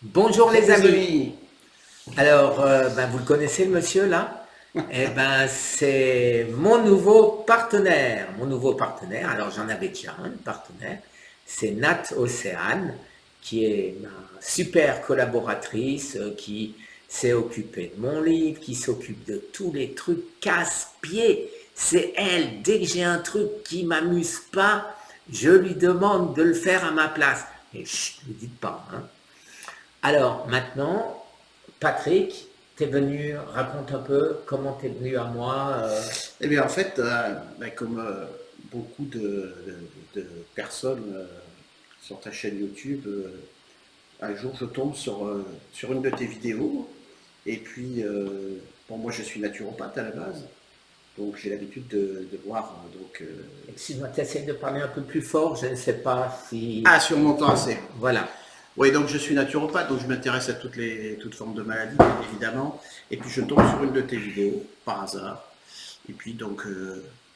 Bonjour les Les amis. amis. Alors, vous le connaissez le monsieur là? Eh ben, c'est mon nouveau partenaire. Mon nouveau partenaire. Alors, j'en avais déjà un partenaire. C'est Nat Océane, qui est ma super collaboratrice, qui s'est occupée de mon livre, qui s'occupe de tous les trucs casse-pieds. C'est elle. Dès que j'ai un truc qui m'amuse pas, je lui demande de le faire à ma place. Et chut, ne dites pas, hein. Alors maintenant, Patrick, t'es venu, raconte un peu comment t'es venu à moi. Eh bien, en fait, comme beaucoup de personnes sur ta chaîne YouTube, un jour je tombe sur une de tes vidéos. Et puis, bon, moi je suis naturopathe à la base, donc j'ai l'habitude de voir. Excuse-moi, t'essayes de parler un peu plus fort, je ne sais pas si... Ah, sur mon temps assez. Voilà. Oui, donc je suis naturopathe, donc je m'intéresse à toutes formes de maladies, bien évidemment. Et puis je tombe sur une de tes vidéos, par hasard. Et puis donc,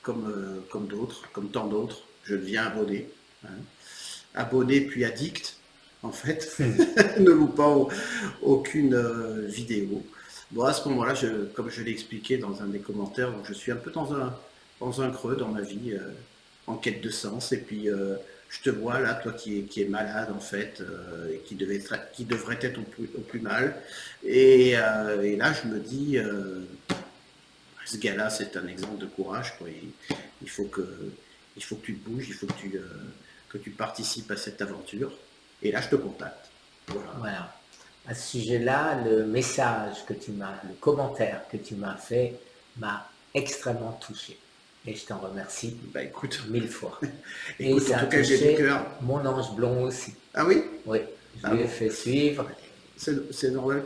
comme d'autres, comme tant d'autres, je deviens abonné, hein. Abonné puis addict, en fait, ne loupant aucune vidéo. Bon, à ce moment-là, comme je l'ai expliqué dans un des commentaires, donc je suis un peu dans un creux dans ma vie, en quête de sens. Et puis, je te vois là, toi qui est malade, en fait, et qui devrait être au plus mal. Et là, je me dis, ce gars-là, c'est un exemple de courage, quoi. Il faut que, il faut que tu te bouges, il faut que tu participes à cette aventure. Et là, je te contacte. Voilà. Voilà. À ce sujet-là, le message que tu m'as, le commentaire que tu m'as fait m'a extrêmement touché. Et je t'en remercie Bah écoute, mille fois. Et écoute, en ça a tout cas, j'ai du touché cœur. mon ange blond aussi. Ah oui. Oui, je Ah lui ai bon. fait suivre. C'est normal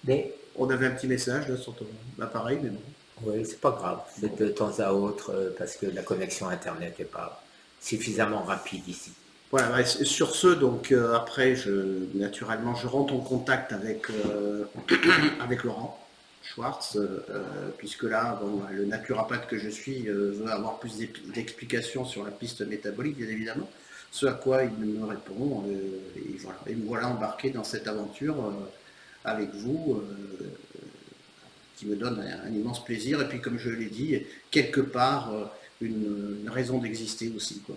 Mais on avait un petit message là sur ton appareil, mais bon. oui, c'est pas grave. C'est Bon. de temps à autre parce que la connexion Internet n'est pas suffisamment rapide ici. Voilà, ouais, sur ce, donc après, naturellement, je rentre en contact avec Laurent Schwartz, puisque là, bon, le naturopathe que je suis veut avoir plus d'explications sur la piste métabolique, bien évidemment. Ce à quoi il me répond, et voilà. Et me voilà embarqué dans cette aventure avec vous, qui me donne un immense plaisir. Et puis, comme je l'ai dit, quelque part, une raison d'exister aussi, quoi.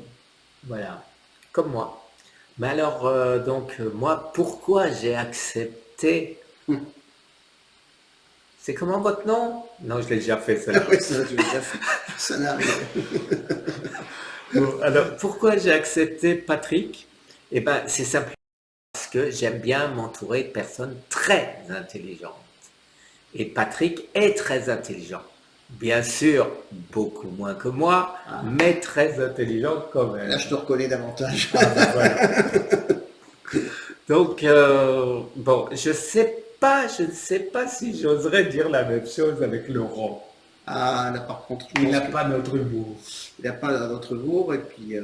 Voilà, comme moi. Mais alors, moi, pourquoi j'ai accepté... C'est comment votre nom? Non, je l'ai déjà fait, celle-là. Oui, ça, je l'ai déjà fait. Ça n'arrive. Bon, alors, pourquoi j'ai accepté Patrick? Eh ben, c'est simplement parce que j'aime bien m'entourer de personnes très intelligentes. Et Patrick est très intelligent. Bien sûr, beaucoup moins que moi, Ah, mais très intelligent quand là, même. je te reconnais davantage. Ah ben voilà. Donc, bon, je ne sais pas si j'oserais dire la même chose avec Laurent. Ah, là, par contre, je Il pense n'a qu'il pas notre humour. n'a pas notre humour et puis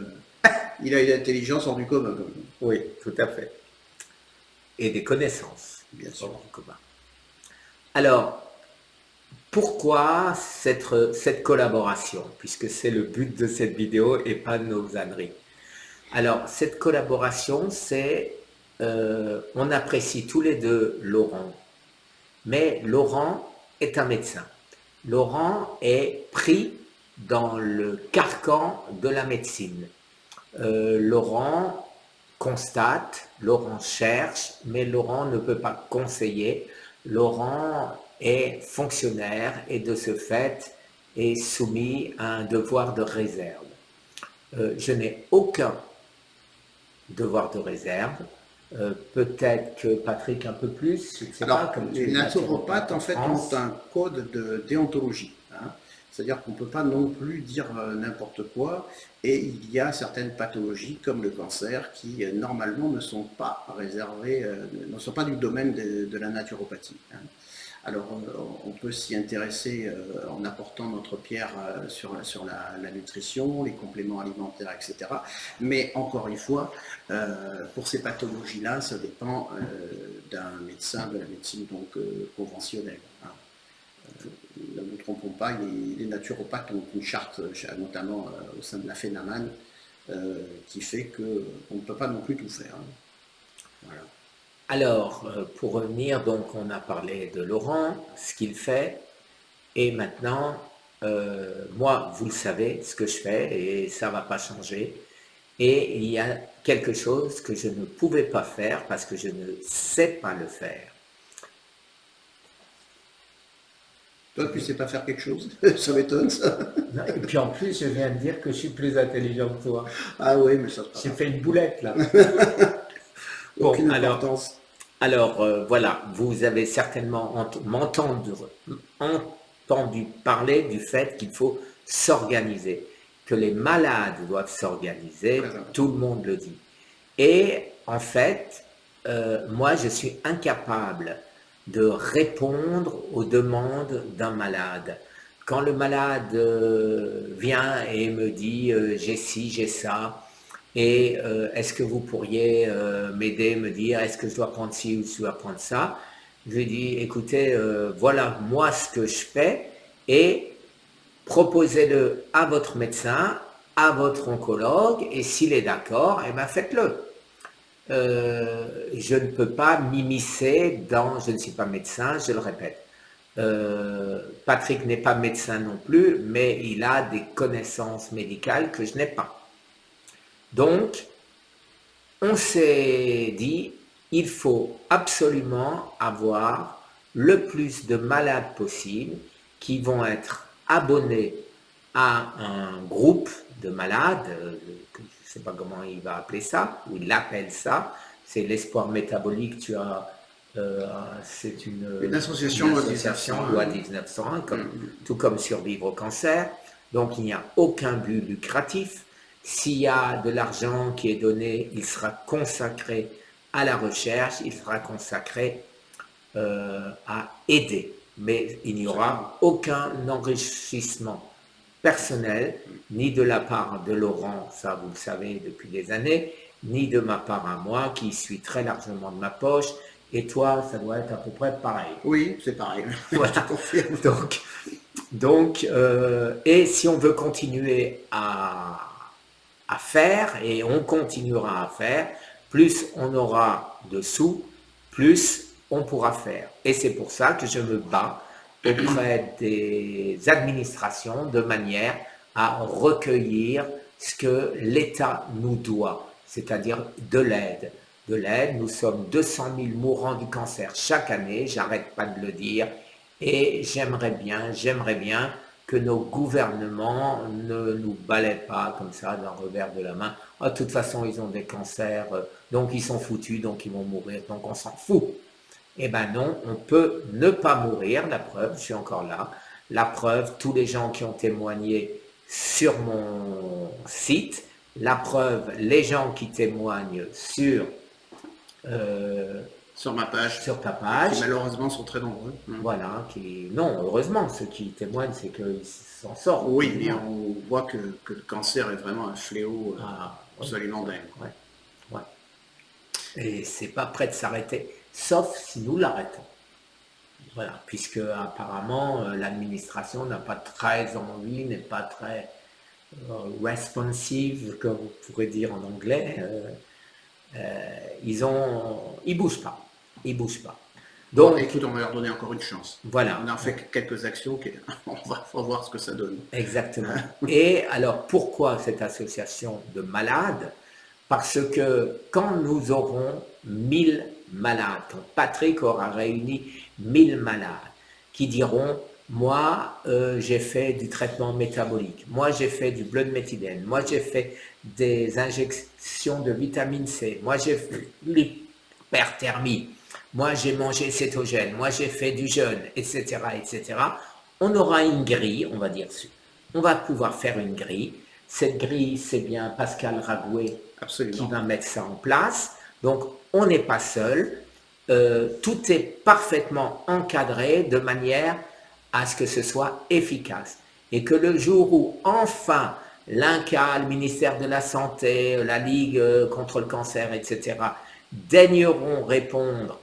il a une intelligence hors du commun, quand même, Oui, tout à fait. Et des connaissances bien sûr. hors du commun. Alors, pourquoi cette collaboration? Puisque c'est le but de cette vidéo et pas de nos âneries. Alors, cette collaboration, on apprécie tous les deux Laurent, mais Laurent est un médecin. Laurent est pris dans le carcan de la médecine. Laurent constate, Laurent cherche, mais Laurent ne peut pas conseiller. Laurent est fonctionnaire et de ce fait est soumis à un devoir de réserve. Je n'ai aucun devoir de réserve. Peut-être que Patrick un peu plus, je ne sais pas, Alors, comme les tu es naturopathes, naturopathe en en fait, ont France. un code de déontologie, hein. C'est-à-dire qu'on ne peut pas non plus dire n'importe quoi. Et il y a certaines pathologies, comme le cancer, qui normalement ne sont pas réservées, ne sont pas du domaine de la naturopathie, hein. Alors, on peut s'y intéresser en apportant notre pierre sur la nutrition, les compléments alimentaires, etc. Mais encore une fois, pour ces pathologies-là, ça dépend d'un médecin de la médecine donc conventionnelle, hein. Ne nous trompons pas, les naturopathes ont une charte, notamment au sein de la FENAMAN, qui fait qu'on ne peut pas non plus tout faire, hein. Voilà. Alors, pour revenir, donc on a parlé de Laurent, ce qu'il fait, et maintenant, moi, vous le savez, ce que je fais, et ça ne va pas changer. Et il y a quelque chose que je ne pouvais pas faire parce que je ne sais pas le faire. Toi, tu sais pas faire quelque chose? Ça m'étonne, ça. Et puis en plus, je viens de dire que je suis plus intelligent que toi. Ah oui, mais ça, c'est pas J'ai grave. fait une boulette là. Bon, Aucune importance. voilà, vous avez certainement entendu parler du fait qu'il faut s'organiser, que les malades doivent Très s'organiser, important. tout le monde le dit. Et en fait, moi, je suis incapable de répondre aux demandes d'un malade. Quand le malade vient et me dit j'ai ci, j'ai ça, et est-ce que vous pourriez m'aider, me dire est-ce que je dois prendre ci ou je dois prendre ça, je lui dis écoutez, voilà moi ce que je fais et proposez-le à votre médecin, à votre oncologue, et s'il est d'accord, eh ben faites-le. Je ne peux pas m'immiscer dans, je ne suis pas médecin, je le répète. Patrick n'est pas médecin non plus, mais il a des connaissances médicales que je n'ai pas. Donc, on s'est dit, il faut absolument avoir le plus de malades possible qui vont être abonnés à un groupe de malades, je ne sais pas comment il va appeler ça, ou il appelle ça, c'est l'espoir métabolique, c'est Une association loi 1901. loi 1901, tout comme survivre au cancer, donc il n'y a aucun but lucratif. S'il y a de l'argent qui est donné, il sera consacré à la recherche, il sera consacré à aider. Mais il n'y aura aucun enrichissement personnel, ni de la part de Laurent, ça vous le savez depuis des années, ni de ma part à moi, qui suis très largement de ma poche, et toi, ça doit être à peu près pareil. Oui, c'est pareil. Voilà. Je te confirme. Et si on veut continuer à faire, et on continuera à faire, plus on aura de sous, plus on pourra faire. Et c'est pour ça que je me bats auprès des administrations de manière à recueillir ce que l'État nous doit, c'est-à-dire de l'aide. De l'aide, nous sommes 200 000 mourants du cancer chaque année, j'arrête pas de le dire, et j'aimerais bien que nos gouvernements ne nous balaient pas comme ça d'un revers de la main. Ah, de toute façon, ils ont des cancers, donc ils sont foutus, donc ils vont mourir, donc on s'en fout. Eh ben non, on peut ne pas mourir, la preuve, je suis encore là. La preuve, tous les gens qui ont témoigné sur mon site, la preuve, les gens qui témoignent euh, Sur ma page, sur ta qui page, malheureusement sont très nombreux. voilà, non, heureusement, ceux qui témoignent, c'est qu'ils s'en sortent. Oui, mais on voit que le cancer est vraiment un fléau Ah, oui, absolument dingue. ouais, ouais. Et c'est pas prêt de s'arrêter, sauf si nous l'arrêtons. Voilà, puisque apparemment l'administration n'a pas très envie, n'est pas très responsive, comme vous pourrez dire en anglais. Ils bougent pas, ils bougent pas. Bon, Donc écoute, on va leur donner encore une chance. voilà. On a fait quelques actions, on va voir ce que ça donne. Exactement. Et alors pourquoi cette association de malades? Parce que quand nous aurons 1000 malades, quand Patrick aura réuni 1000 malades qui diront moi j'ai fait du traitement métabolique, moi j'ai fait du blood-méthylène, moi j'ai fait des injections de vitamine C, moi j'ai fait l'hyperthermie, moi j'ai mangé cétogène, moi j'ai fait du jeûne, etc., etc. On aura une grille, on va dire, on va pouvoir faire une grille. Cette grille, c'est bien Pascal Ragouet Absolument. qui va mettre ça en place. Donc, on n'est pas seul. Tout est parfaitement encadré de manière à ce que ce soit efficace. Et que le jour où, enfin, l'INCa, le ministère de la Santé, la Ligue contre le cancer, etc., daigneront répondre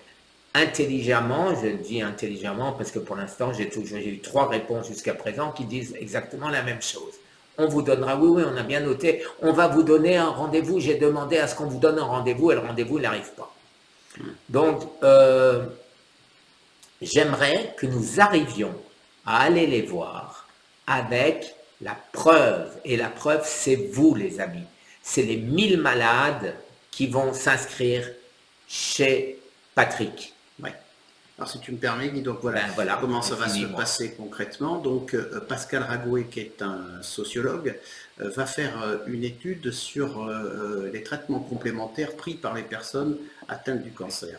intelligemment, je dis intelligemment parce que pour l'instant, j'ai eu 3 réponses jusqu'à présent qui disent exactement la même chose. On vous donnera, oui, on a bien noté, on va vous donner un rendez-vous, j'ai demandé à ce qu'on vous donne un rendez-vous et le rendez-vous, il n'arrive pas. Donc, j'aimerais que nous arrivions à aller les voir avec la preuve. Et la preuve, c'est vous, les amis. C'est les 1000 malades qui vont s'inscrire chez Patrick. Ouais. Alors si tu me permets, Guy, donc voilà, voilà comment ça va se passer concrètement. Donc Pascal Ragouet, qui est un sociologue, va faire une étude sur les traitements complémentaires pris par les personnes atteintes du cancer.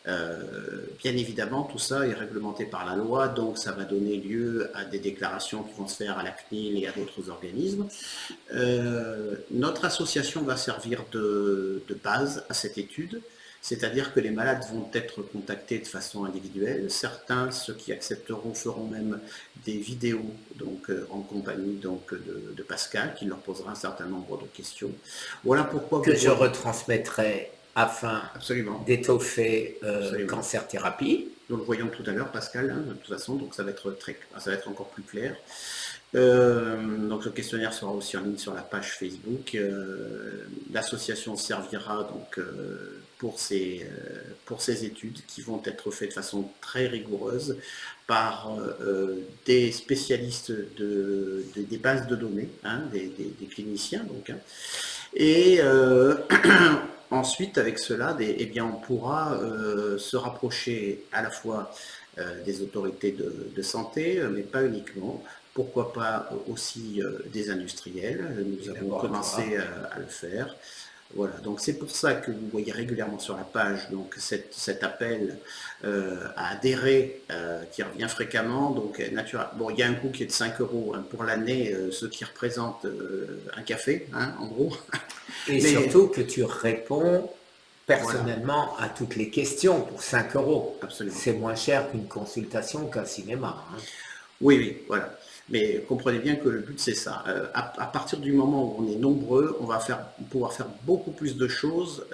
Bien évidemment, tout ça est réglementé par la loi, donc ça va donner lieu à des déclarations qui vont se faire à la CNIL et à d'autres organismes. Notre association va servir de base à cette étude. C'est-à-dire que les malades vont être contactés de façon individuelle. Certains, ceux qui accepteront, feront même des vidéos donc, en compagnie donc, de Pascal, qui leur posera un certain nombre de questions. Voilà pourquoi... Que je retransmettrai afin d'étoffer Cancer Thérapie. Nous le voyons tout à l'heure, Pascal, hein, de toute façon, donc ça va être encore plus clair. Donc le questionnaire sera aussi en ligne sur la page Facebook. L'association servira donc pour ces études qui vont être faites de façon très rigoureuse par des spécialistes des bases de données, hein, des cliniciens donc. Hein. Et ensuite, avec cela, eh bien, on pourra se rapprocher à la fois des autorités de santé, mais pas uniquement. Pourquoi pas aussi des industriels. Nous avons commencé à le faire. Voilà, donc c'est pour ça que vous voyez régulièrement sur la page donc cet appel à adhérer qui revient fréquemment. Donc, bon, il y a un coût qui est de 5 € hein, pour l'année, ce qui représente un café, hein, en gros. Et surtout que tu réponds personnellement à toutes les questions pour 5 €. Absolument. C'est moins cher qu'une consultation qu'un cinéma. Hein. Oui, voilà. Mais comprenez bien que le but c'est ça. À partir du moment où on est nombreux, on va pouvoir faire beaucoup plus de choses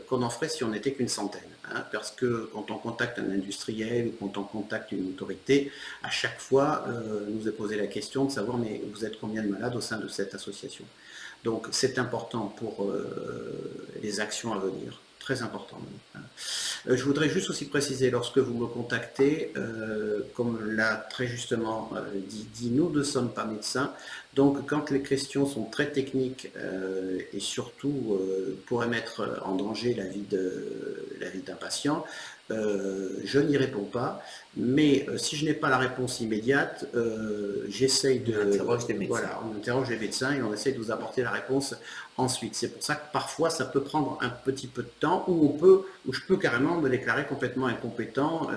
qu'on en ferait si on n'était qu'une centaine. Hein, parce que quand on contacte un industriel ou quand on contacte une autorité, à chaque fois, nous est posé la question de savoir mais vous êtes combien de malades au sein de cette association. Donc c'est important pour les actions à venir. Très important même. Je voudrais juste aussi préciser, lorsque vous me contactez, comme l'a très justement dit, nous ne sommes pas médecins, donc quand les questions sont très techniques et surtout pourraient mettre en danger la vie d'un patient, je n'y réponds pas, mais si je n'ai pas la réponse immédiate, j'essaye de... on interroge les médecins et on essaye de vous apporter la réponse ensuite. C'est pour ça que parfois ça peut prendre un petit peu de temps où je peux carrément me déclarer complètement incompétent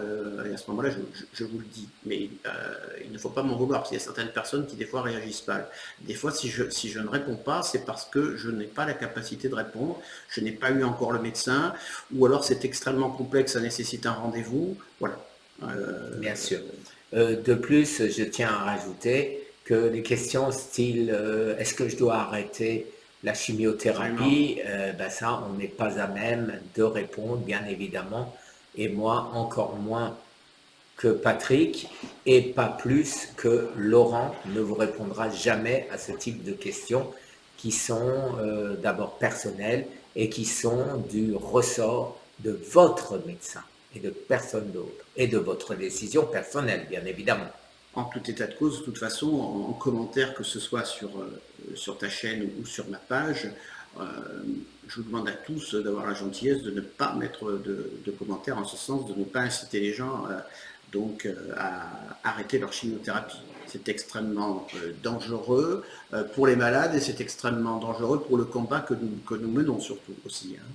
et à ce moment-là je vous le dis. Mais il ne faut pas m'en vouloir parce qu'il y a certaines personnes qui des fois réagissent mal. Des fois si je ne réponds pas, c'est parce que je n'ai pas la capacité de répondre, je n'ai pas eu encore le médecin ou alors c'est extrêmement complexe, ça nécessite un rendez-vous. Voilà. Bien sûr. De plus, je tiens à rajouter que les questions style est-ce que je dois arrêter la chimiothérapie, ça, on n'est pas à même de répondre, bien évidemment, et moi encore moins que Patrick, et pas plus que Laurent ne vous répondra jamais à ce type de questions qui sont d'abord personnelles et qui sont du ressort de votre médecin et de personne d'autre, et de votre décision personnelle, bien évidemment. En tout état de cause, de toute façon, en commentaire, que ce soit sur ta chaîne ou sur ma page, je vous demande à tous d'avoir la gentillesse de ne pas mettre de commentaires en ce sens, de ne pas inciter les gens à arrêter leur chimiothérapie. C'est extrêmement dangereux pour les malades et c'est extrêmement dangereux pour le combat que nous menons surtout aussi. Hein.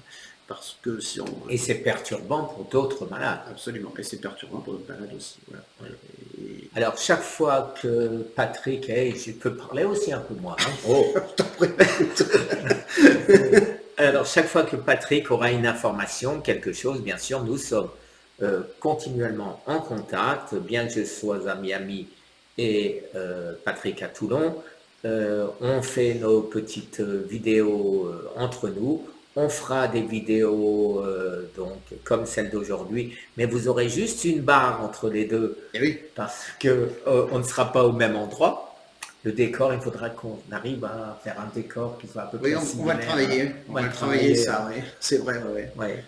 Parce que si on... Et c'est perturbant pour d'autres malades. Absolument, et c'est perturbant pour d'autres malades aussi. Voilà. Alors, chaque fois que Patrick, je peux parler aussi un peu moi. Hein. Oh, alors, chaque fois que Patrick aura une information, quelque chose, bien sûr, nous sommes continuellement en contact, bien que je sois à Miami et Patrick à Toulon. On fait nos petites vidéos entre nous. On fera des vidéos comme celle d'aujourd'hui, mais vous aurez juste une barre entre les deux, parce qu'on ne sera pas au même endroit. Le décor, il faudra qu'on arrive à faire un décor qui soit à peu près similaire. On va le travailler ça, oui. C'est vrai. Ouais.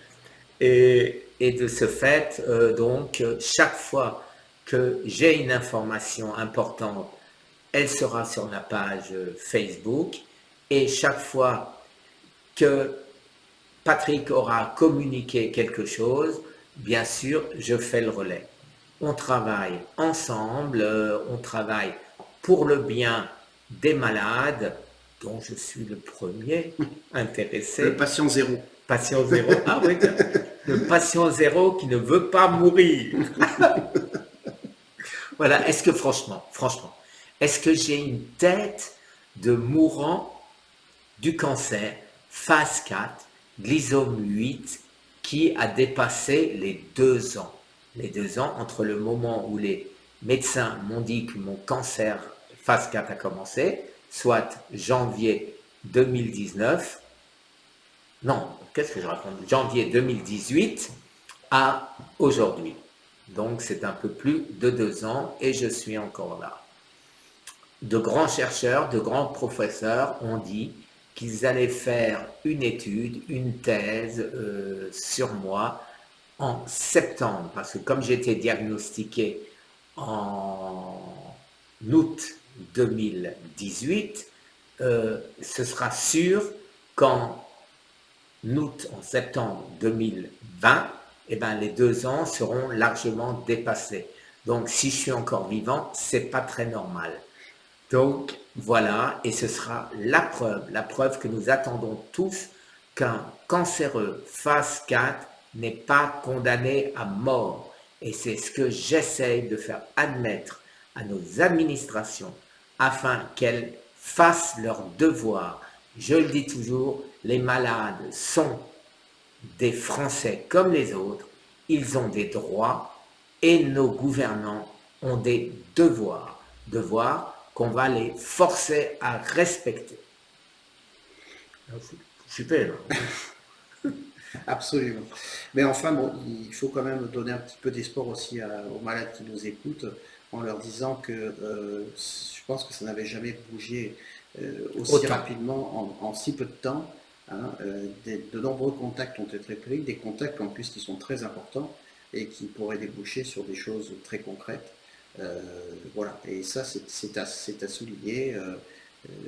Et de ce fait, chaque fois que j'ai une information importante, elle sera sur la page Facebook. Et chaque fois que Patrick aura communiqué quelque chose, bien sûr, je fais le relais. On travaille ensemble, on travaille pour le bien des malades, dont je suis le premier Le intéressé. patient zéro. Patient zéro. Ah oui, le patient zéro qui ne veut pas mourir. Voilà, est-ce que franchement, est-ce que j'ai une tête de mourant du cancer, phase 4, glycome 8, qui a dépassé les 2 ans. Les 2 ans entre le moment où les médecins m'ont dit que mon cancer phase 4 a commencé, soit janvier 2019, non, qu'est-ce que je raconte? Janvier 2018 à aujourd'hui. Donc c'est un peu plus de 2 ans et je suis encore là. De grands chercheurs, de grands professeurs ont dit qu'ils allaient faire une étude, une thèse sur moi en septembre, parce que comme j'étais diagnostiqué en août 2018, ce sera sûr qu'en en septembre 2020, eh ben, les 2 ans seront largement dépassés. Donc si je suis encore vivant, c'est pas très normal. Donc voilà, et ce sera la preuve que nous attendons tous qu'un cancéreux phase 4 n'est pas condamné à mort. Et c'est ce que j'essaye de faire admettre à nos administrations afin qu'elles fassent leur devoir. Je le dis toujours, les malades sont des Français comme les autres, ils ont des droits et nos gouvernants ont des devoirs. Devoirs qu'on va les forcer à respecter. Super. Absolument. Mais enfin, bon, il faut quand même donner un petit peu d'espoir aussi aux malades qui nous écoutent en leur disant que je pense que ça n'avait jamais bougé aussi Autant. rapidement en si peu de temps. Hein, de nombreux contacts ont été pris, des contacts en plus qui sont très importants et qui pourraient déboucher sur des choses très concrètes. Voilà, et ça c'est à souligner.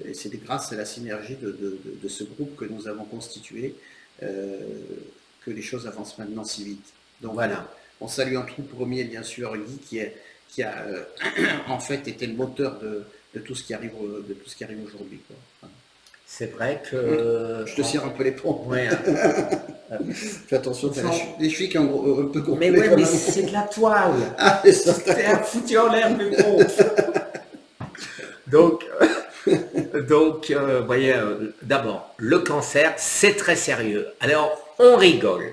Et c'est grâce à la synergie de ce groupe que nous avons constitué que les choses avancent maintenant si vite. Donc voilà, on salue en tout premier bien sûr Guy qui a en fait été le moteur de tout ce qui arrive aujourd'hui. C'est vrai que... Je te serre un peu les pompes. Ouais, fais attention, tu as les chevilles qui ont un peu gonflé. Mais ouais, mais c'est de la toile. Ah, c'est ça. T'es foutu en l'air du groupe. Donc, voyez, d'abord, le cancer, c'est très sérieux. Alors, on rigole.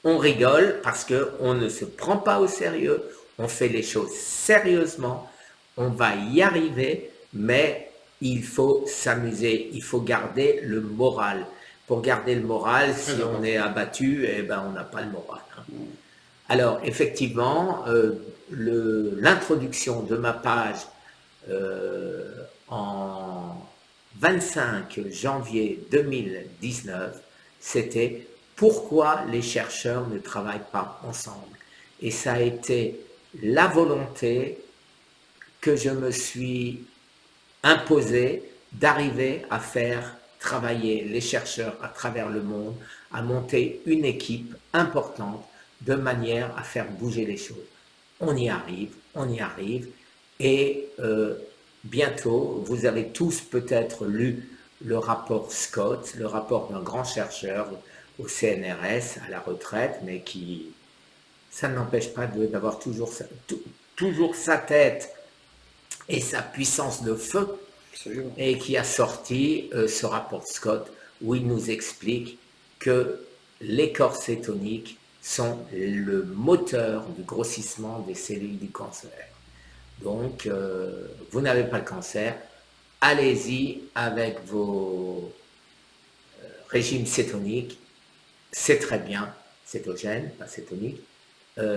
On rigole parce qu'on ne se prend pas au sérieux, on fait les choses sérieusement, on va y arriver, mais il faut s'amuser, il faut garder le moral. Pour garder le moral, si on est abattu, eh ben, on n'a pas le moral. Hein. Alors, effectivement, l'introduction de ma page en 25 janvier 2019, c'était pourquoi les chercheurs ne travaillent pas ensemble. Et ça a été la volonté que je me suis imposée d'arriver à faire travailler les chercheurs à travers le monde, à monter une équipe importante de manière à faire bouger les choses. On y arrive, et bientôt, vous avez tous peut-être lu le rapport Scott, le rapport d'un grand chercheur au CNRS, à la retraite, mais qui, ça n'empêche pas d'avoir toujours sa tête et sa puissance de feu, et qui a sorti ce rapport Scott où il nous explique que les corps cétoniques sont le moteur du grossissement des cellules du cancer. Donc, vous n'avez pas le cancer, allez-y avec vos régimes cétoniques, c'est très bien, cétogène, pas cétonique,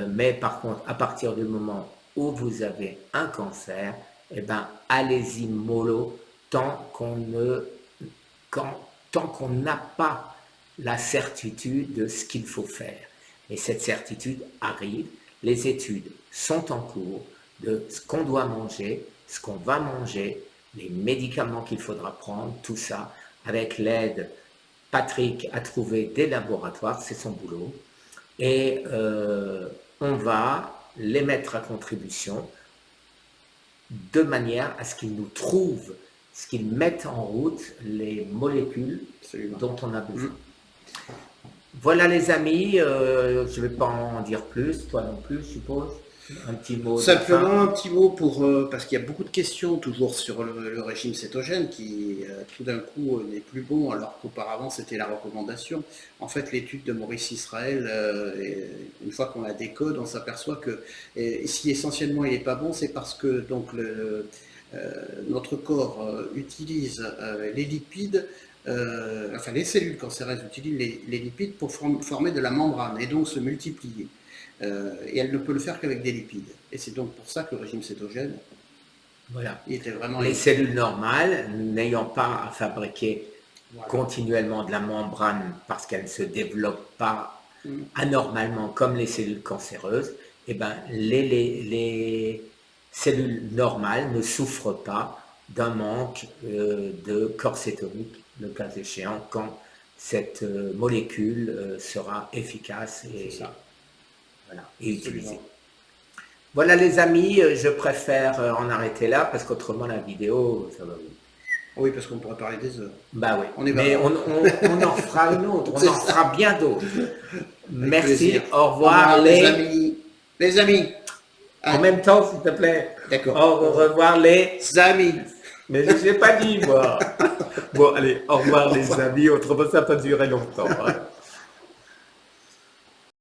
mais par contre, à partir du moment où vous avez un cancer, eh ben, allez-y mollo tant qu'on n'a pas la certitude de ce qu'il faut faire. Et cette certitude arrive, les études sont en cours de ce qu'on doit manger, ce qu'on va manger, les médicaments qu'il faudra prendre, tout ça, avec l'aide, Patrick a trouvé des laboratoires, c'est son boulot, et on va les mettre à contribution de manière à ce qu'ils nous trouvent, ce qu'ils mettent en route les molécules dont on a besoin. Voilà les amis, je ne vais pas en dire plus, toi non plus je suppose. Un petit mot. Simplement un petit mot pour parce qu'il y a beaucoup de questions toujours sur le régime cétogène qui tout d'un coup n'est plus bon alors qu'auparavant c'était la recommandation. En fait, l'étude de Maurice Israël, une fois qu'on la décode, on s'aperçoit que si essentiellement il n'est pas bon, c'est parce que donc notre corps utilise les lipides. Enfin, les cellules cancéreuses utilisent les lipides pour former de la membrane et donc se multiplier. Et elle ne peut le faire qu'avec des lipides. Et c'est donc pour ça que le régime cétogène, voilà. Il était vraiment les cellules normales, n'ayant pas à fabriquer continuellement de la membrane parce qu'elles ne se développent pas anormalement comme les cellules cancéreuses, et ben les cellules normales ne souffrent pas d'un manque de corps cétonique, le cas échéant, quand cette molécule sera efficace et utilisée. Voilà les amis, je préfère en arrêter là parce qu'autrement la vidéo, ça va. Oui, parce qu'on pourrait parler des heures. Bah oui, mais on en fera une autre, on en fera bien d'autres. Merci, plaisir. Au revoir les amis. Les amis. En même temps, s'il te plaît. D'accord. Au revoir les amis. Mais je ne l'ai pas dit, moi. Bon, allez, au revoir les amis, autrement ça peut durer longtemps. Hein.